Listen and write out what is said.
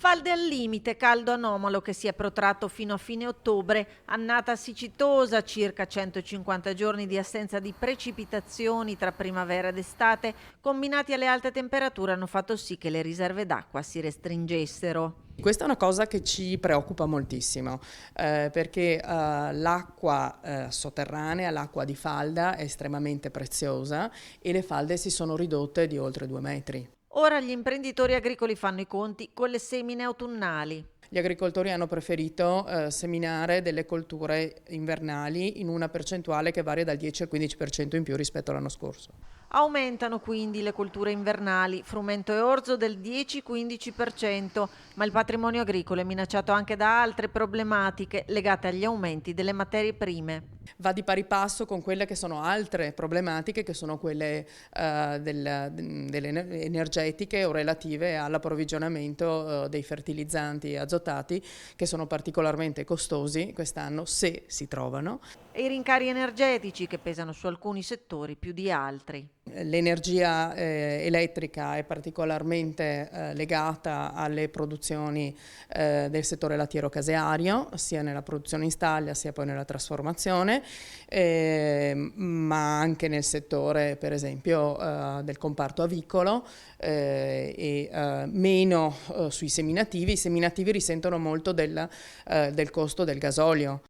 Falde al limite, caldo anomalo che si è protratto fino a fine ottobre, annata siccitosa, circa 150 giorni di assenza di precipitazioni tra primavera ed estate, combinati alle alte temperature hanno fatto sì che le riserve d'acqua si restringessero. Questa è una cosa che ci preoccupa moltissimo, perché l'acqua sotterranea, l'acqua di falda è estremamente preziosa e le falde si sono ridotte di oltre 2 metri. Ora gli imprenditori agricoli fanno i conti con le semine autunnali. Gli agricoltori hanno preferito seminare delle colture invernali in una percentuale che varia dal 10 al 15% in più rispetto all'anno scorso. Aumentano quindi le colture invernali, frumento e orzo del 10-15%, ma il patrimonio agricolo è minacciato anche da altre problematiche legate agli aumenti delle materie prime. Va di pari passo con quelle che sono altre problematiche, che sono quelle delle energetiche o relative all'approvvigionamento dei fertilizzanti azotati, che sono particolarmente costosi quest'anno se si trovano. E i rincari energetici che pesano su alcuni settori più di altri. L'energia elettrica è particolarmente legata alle produzioni del settore lattiero-caseario, sia nella produzione in staglia sia poi nella trasformazione, ma anche nel settore per esempio del comparto avicolo meno sui seminativi. I seminativi risentono molto del costo del gasolio.